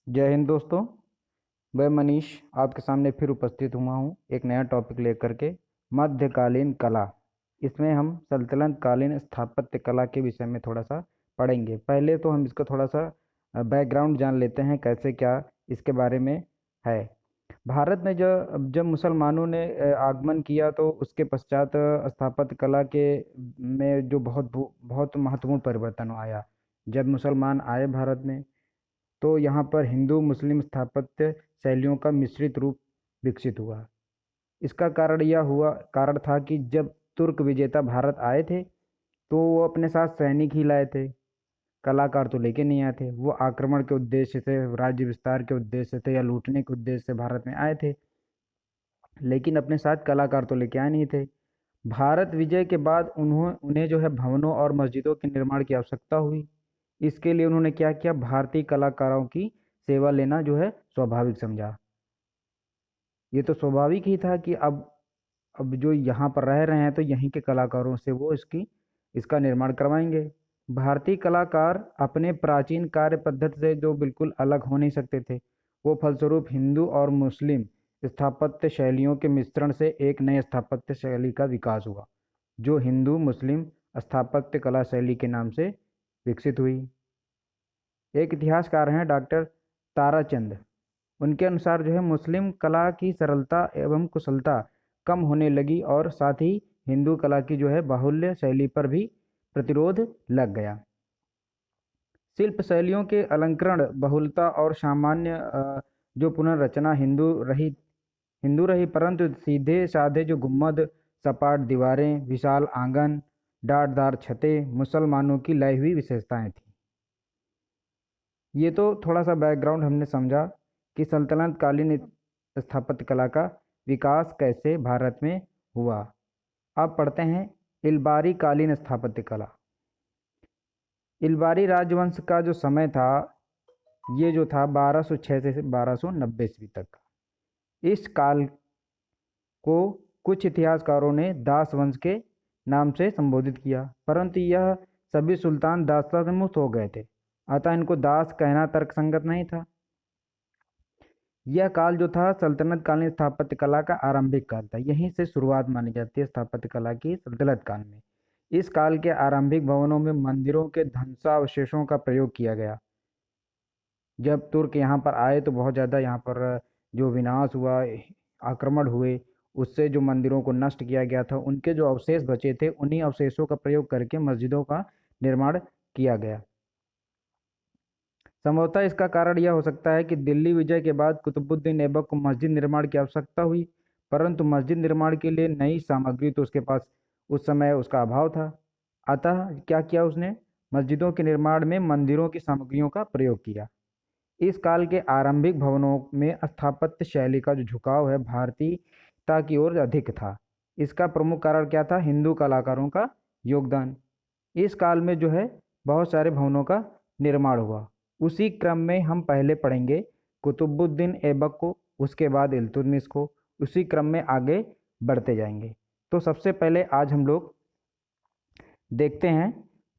जय हिंद दोस्तों। मैं मनीष आपके सामने फिर उपस्थित हुआ हूँ एक नया टॉपिक लेकर के। मध्यकालीन कला। इसमें हम सल्तनत कालीन स्थापत्य कला के विषय में थोड़ा सा पढ़ेंगे। पहले तो हम इसका थोड़ा सा बैकग्राउंड जान लेते हैं, कैसे क्या इसके बारे में है। भारत में जब जब मुसलमानों ने आगमन किया तो उसके पश्चात स्थापत्य कला के में जो बहुत महत्वपूर्ण परिवर्तन आया। जब मुसलमान आए भारत में तो यहाँ पर हिंदू मुस्लिम स्थापत्य शैलियों का मिश्रित रूप विकसित हुआ। इसका कारण था कि जब तुर्क विजेता भारत आए थे तो वो अपने साथ सैनिक ही लाए थे, कलाकार तो लेके नहीं आए थे। वो आक्रमण के उद्देश्य से, राज्य विस्तार के उद्देश्य से या लूटने के उद्देश्य से भारत में आए थे, लेकिन अपने साथ कलाकार तो लेके आए नहीं थे। भारत विजय के बाद उन्हें जो है भवनों और मस्जिदों के निर्माण की आवश्यकता हुई। इसके लिए उन्होंने क्या किया, भारतीय कलाकारों की सेवा लेना जो है स्वाभाविक समझा। ये तो स्वाभाविक ही था कि अब जो यहाँ पर रह रहे हैं तो यहीं के कलाकारों से वो इसका निर्माण करवाएंगे। भारतीय कलाकार अपने प्राचीन कार्य पद्धति से जो बिल्कुल अलग हो नहीं सकते थे, वो फलस्वरूप हिंदू और मुस्लिम स्थापत्य शैलियों के मिश्रण से एक नए स्थापत्य शैली का विकास हुआ, जो हिंदू मुस्लिम स्थापत्य कला शैली के नाम से विकसित हुई। एक इतिहासकार हैं डॉक्टर ताराचंद। उनके अनुसार जो है मुस्लिम कला की सरलता एवं कुशलता कम होने लगी और साथ ही हिंदू कला की जो है बाहुल्य शैली पर भी प्रतिरोध लग गया। शिल्प शैलियों के अलंकरण, बहुलता और सामान्य जो पुनर्रचना हिंदू रही, परंतु सीधे साधे जो गुम्बद, सपाट दीवारें, विशाल आंगन, डाटदार छतें मुसलमानों की लाई हुई विशेषताएं थी। ये तो थोड़ा सा बैकग्राउंड हमने समझा कि सल्तनत कालीन स्थापत्य कला का विकास कैसे भारत में हुआ। अब पढ़ते हैं इलबारी कालीन स्थापत्य कला। इलबारी राजवंश का जो समय था, ये जो था 1206 से 1290 ईस्वी तक का। इस काल को कुछ इतिहासकारों ने दास वंश के नाम से संबोधित किया, परंतु यह सभी सुल्तान दासता से मुक्त हो गए थे, अतः इनको दास कहना तर्कसंगत नहीं था। यह काल जो था सल्तनत कालीन स्थापत्य कला का आरंभिक काल था। यहीं से शुरुआत मानी जाती है स्थापत्य कला की सल्तनत काल में। इस काल के आरंभिक भवनों में मंदिरों के ध्वंसावशेषों का प्रयोग किया गया। जब तुर्क यहाँ पर आए तो बहुत ज़्यादा यहाँ पर जो विनाश हुआ, आक्रमण हुए, उससे जो मंदिरों को नष्ट किया गया था, उनके जो अवशेष बचे थे उन्हीं अवशेषों का प्रयोग करके मस्जिदों का निर्माण किया गया। संभवतः इसका कारण यह हो सकता है कि दिल्ली विजय के बाद कुतुबुद्दीन ऐबक को मस्जिद निर्माण की आवश्यकता हुई, परंतु मस्जिद निर्माण के लिए नई सामग्री तो उसके पास उस समय उसका अभाव था। अतः क्या किया उसने, मस्जिदों के निर्माण में मंदिरों की सामग्रियों का प्रयोग किया। इस काल के आरंभिक भवनों में स्थापत्य शैली का जो झुकाव है भारतीयता की ओर अधिक था। इसका प्रमुख कारण क्या था, हिंदू कलाकारों का योगदान। इस काल में जो है बहुत सारे भवनों का निर्माण हुआ। उसी क्रम में हम पहले पढ़ेंगे कुतुबुद्दीन ऐबक को, उसके बाद इल्तुतमिश को, उसी क्रम में आगे बढ़ते जाएंगे। तो सबसे पहले आज हम लोग देखते हैं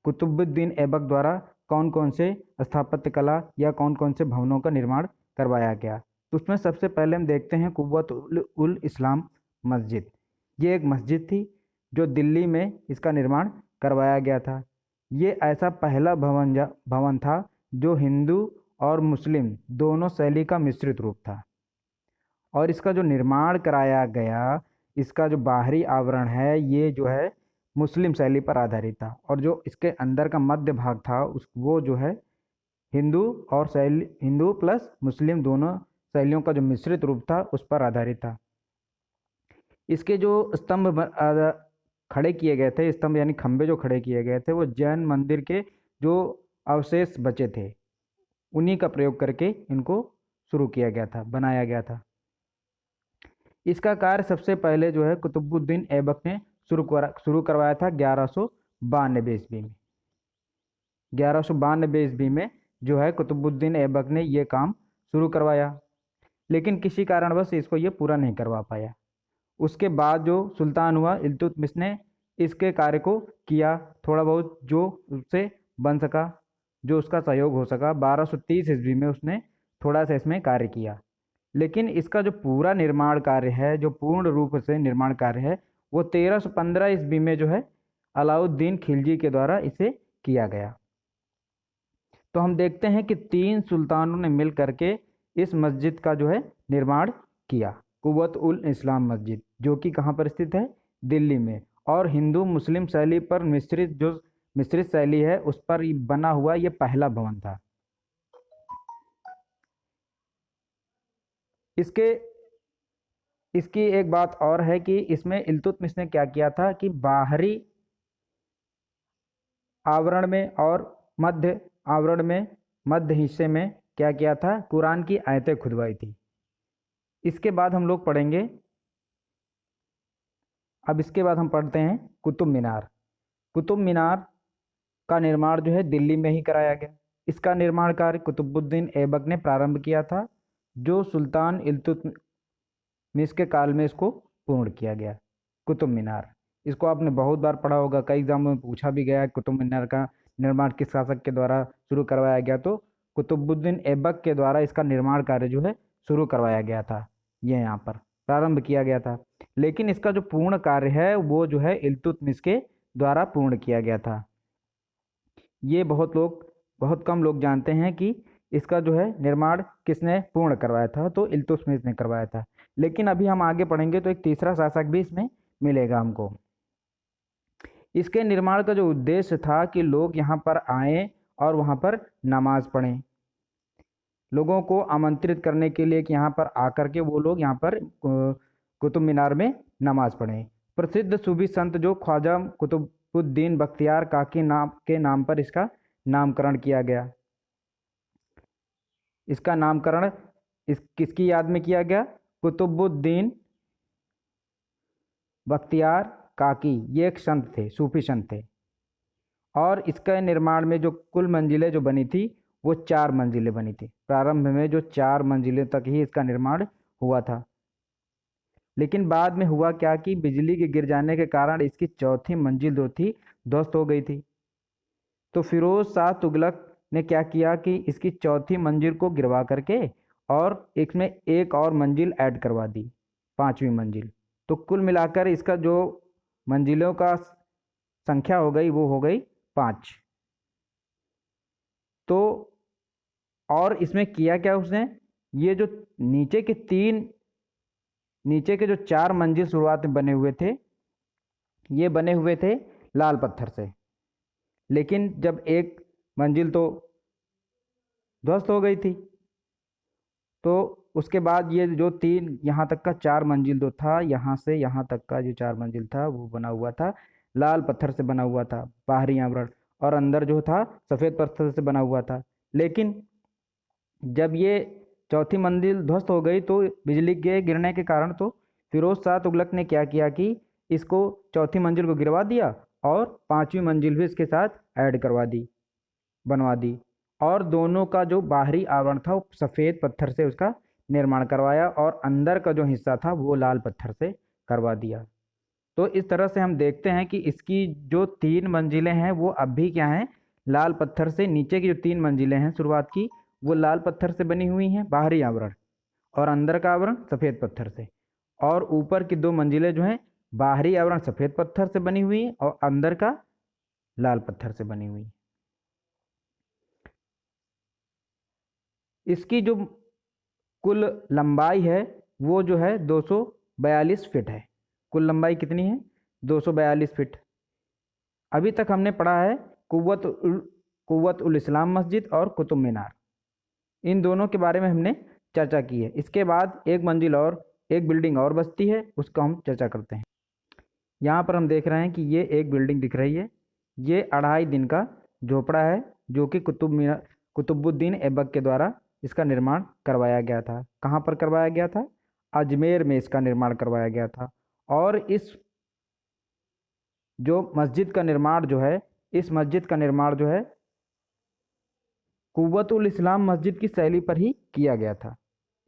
कुतुबुद्दीन ऐबक द्वारा कौन कौन से स्थापत्य कला या कौन कौन से भवनों का निर्माण करवाया गया। तो उसमें सबसे पहले हम देखते हैं कुव्वत उल इस्लाम मस्जिद। ये एक मस्जिद थी जो दिल्ली में इसका निर्माण करवाया गया था। ये ऐसा पहला भवन था जो हिंदू और मुस्लिम दोनों शैली का मिश्रित रूप था, और इसका जो निर्माण कराया गया, इसका जो बाहरी आवरण है, ये जो है मुस्लिम शैली पर आधारित था, और जो इसके अंदर का मध्य भाग था वो जो है हिंदू और शैली, हिंदू प्लस मुस्लिम दोनों शैलियों का जो मिश्रित रूप था उस पर आधारित था। इसके जो खड़े किए गए थे, स्तंभ यानी खंभे जो खड़े किए गए थे, वो जैन मंदिर के जो अवशेष बचे थे उन्हीं का प्रयोग करके इनको शुरू किया गया था, बनाया गया था। इसका कार्य सबसे पहले जो है कुतुबुद्दीन ऐबक ने शुरू करवाया था 1192 ईस्वी में। 1192 ईस्वी में जो है कुतुबुद्दीन ऐबक ने ये काम शुरू करवाया, लेकिन किसी कारणवश इसको ये पूरा नहीं करवा पाया। उसके बाद जो सुल्तान हुआ इल्तुतमिश ने इसके कार्य को किया, थोड़ा बहुत जो उससे बन सका, जो उसका सहयोग हो सका। 1230 ईस्वी में उसने थोड़ा सा इसमें कार्य किया। लेकिन इसका जो पूरा निर्माण कार्य है, जो पूर्ण रूप से निर्माण कार्य है, वो 1315 ईस्वी में जो है अलाउद्दीन खिलजी के द्वारा इसे किया गया। तो हम देखते हैं कि 3 सुल्तानों ने मिल करके इस मस्जिद का जो है निर्माण किया। कुव्वत उल इस्लाम मस्जिद, जो कि कहाँ पर स्थित है, दिल्ली में, और हिंदू मुस्लिम शैली पर मिश्रित शैली है उस पर बना हुआ ये पहला भवन था। इसकी एक बात और है कि इसमें इल्तुतमिश ने क्या किया था कि बाहरी आवरण में और मध्य आवरण में, मध्य हिस्से में क्या किया था, कुरान की आयतें खुदवाई थी। इसके बाद हम लोग पढ़ेंगे, अब इसके बाद हम पढ़ते हैं कुतुब मीनार। कुतुब मीनार का निर्माण जो है दिल्ली में ही कराया गया। इसका निर्माण कार्य कुतुबुद्दीन ऐबक ने प्रारंभ किया था, जो सुल्तान इल्तुतमिश के काल में इसको पूर्ण किया गया। कुतुब मीनार, इसको आपने बहुत बार पढ़ा होगा, कई एग्जामों में पूछा भी गया है कुतुब मीनार का निर्माण किस शासक के द्वारा शुरू करवाया गया। तो कुतुबुद्दीन ऐबक के द्वारा इसका निर्माण कार्य जो है शुरू करवाया गया था, ये यहाँ पर प्रारंभ किया गया था। लेकिन इसका जो पूर्ण कार्य है वो जो है इल्तुतमिश के द्वारा पूर्ण किया गया था। ये बहुत कम लोग जानते हैं कि इसका जो है निर्माण किसने पूर्ण करवाया था, तो इल्तुतमिश ने करवाया था। लेकिन अभी हम आगे पढ़ेंगे तो एक तीसरा शासक भी इसमें मिलेगा हमको। इसके निर्माण का जो उद्देश्य था कि लोग यहाँ पर आएं और वहाँ पर नमाज पढ़ें, लोगों को आमंत्रित करने के लिए कि यहाँ पर आकर के वो लोग यहाँ पर कुतुब मीनार में नमाज पढ़ें। प्रसिद्ध सूफी संत जो ख्वाजा कुतुबुद्दीन बख्तियार काकी के नाम पर इसका नामकरण किया गया। इसका नामकरण किसकी याद में किया गया, कुतुबुद्दीन बख्तियार काकी, ये एक संत थे, सूफी संत थे। और इसके निर्माण में जो कुल मंजिलें जो बनी थी वो 4 मंजिलें बनी थी। प्रारंभ में जो 4 मंजिलें तक ही इसका निर्माण हुआ था। लेकिन बाद में हुआ क्या कि बिजली के गिर जाने के कारण इसकी चौथी मंजिल जो थी ध्वस्त हो गई थी। तो फिरोज शाह तुगलक ने क्या किया कि इसकी चौथी मंजिल को गिरवा करके और इसमें एक और मंजिल ऐड करवा दी, 5वीं मंजिल। तो कुल मिलाकर इसका जो मंजिलों का संख्या हो गई वो हो गई 5। तो और इसमें किया क्या उसने, ये जो नीचे के जो 4 मंजिल शुरुआत में बने हुए थे, ये बने हुए थे लाल पत्थर से। लेकिन जब एक मंजिल तो ध्वस्त हो गई थी, तो उसके बाद ये जो 3 यहाँ तक का 4 मंजिल जो था, यहाँ से यहाँ तक का जो 4 मंजिल था वो बना हुआ था लाल पत्थर से बना हुआ था बाहरी आवरण, और अंदर जो था सफ़ेद पत्थर से बना हुआ था। लेकिन जब ये चौथी मंजिल ध्वस्त हो गई तो बिजली के गिरने के कारण, तो फिरोज शाह तुगलक ने क्या किया कि इसको चौथी मंजिल को गिरवा दिया और 5वीं मंजिल भी इसके साथ ऐड करवा दी, बनवा दी। और दोनों का जो बाहरी आवरण था वो सफ़ेद पत्थर से उसका निर्माण करवाया और अंदर का जो हिस्सा था वो लाल पत्थर से करवा दिया। तो इस तरह से हम देखते हैं कि इसकी जो 3 मंजिलें हैं वो अब भी क्या हैं, लाल पत्थर से। नीचे की जो 3 मंजिलें हैं शुरुआत की, वो लाल पत्थर से बनी हुई हैं बाहरी आवरण, और अंदर का आवरण सफ़ेद पत्थर से। और ऊपर की 2 मंजिलें जो हैं बाहरी आवरण सफ़ेद पत्थर से बनी हुई हैं और अंदर का लाल पत्थर से बनी हुई। इसकी जो कुल लंबाई है वो जो है 242 फीट है। कुल लंबाई कितनी है, 242 फीट। अभी तक हमने पढ़ा है कुव्वत उल इस्लाम मस्जिद और कुतुब मीनार, इन दोनों के बारे में हमने चर्चा की है। इसके बाद एक मंजिल और एक बिल्डिंग और बचती है, उसका हम चर्चा करते हैं। यहाँ पर हम देख रहे हैं कि ये एक बिल्डिंग दिख रही है, ये 2.5 दिन का झोपड़ा है जो कि कुतुबुद्दीन ऐबक के द्वारा इसका निर्माण करवाया गया था। कहाँ पर करवाया गया था, अजमेर में इसका निर्माण करवाया गया था। और इस जो मस्जिद का निर्माण जो है, इस मस्जिद का निर्माण जो है कुव्वत उल इस्लाम मस्जिद की शैली पर ही किया गया था।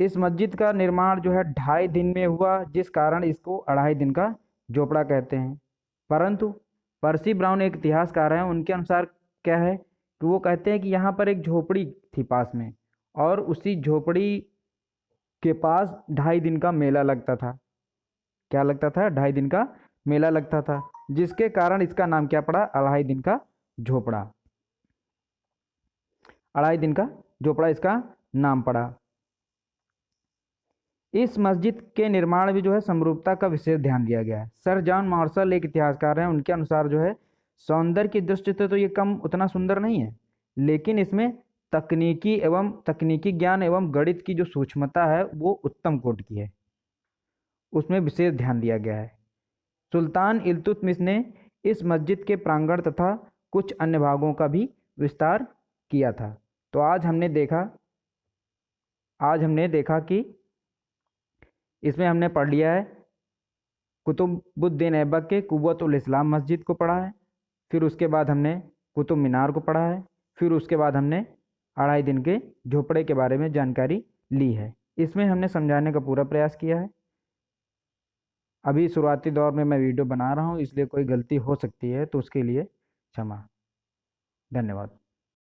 इस मस्जिद का निर्माण जो है 2.5 दिन में हुआ, जिस कारण इसको 2.5 दिन का झोपड़ा कहते हैं। परंतु पर्सी ब्राउन एक इतिहासकार हैं, उनके अनुसार क्या है कि वो कहते हैं कि यहाँ पर एक झोपड़ी थी पास में, और उसी झोपड़ी के पास 2.5 दिन का मेला लगता था। क्या लगता था? 2.5 दिन का मेला लगता था, जिसके कारण इसका नाम क्या पड़ा? 2.5 दिन का झोपड़ा। 2.5 दिन का झोपड़ा इसका नाम पड़ा। इस मस्जिद के निर्माण में जो है समरूपता का विशेष ध्यान दिया गया है। सर जॉन मार्शल एक इतिहासकार हैं, उनके अनुसार जो है सौंदर्य की दृष्टि से तो ये कम उतना सुंदर नहीं है, लेकिन इसमें तकनीकी ज्ञान एवं गणित की जो सूक्ष्मता है वो उत्तम कोटि की है, उसमें विशेष ध्यान दिया गया है। सुल्तान इल्तुतमिश ने इस मस्जिद के प्रांगण तथा कुछ अन्य भागों का भी विस्तार किया था। तो आज हमने देखा कि इसमें हमने पढ़ लिया है कुतुबुद्दीन ऐबक के कुव्वत उल इस्लाम मस्जिद को पढ़ा है, फिर उसके बाद हमने कुतुब मीनार को पढ़ा है, फिर उसके बाद हमने 2.5 दिन के झोपड़े के बारे में जानकारी ली है। इसमें हमने समझाने का पूरा प्रयास किया है। अभी शुरुआती दौर में मैं वीडियो बना रहा हूँ, इसलिए कोई गलती हो सकती है तो उसके लिए क्षमा। धन्यवाद।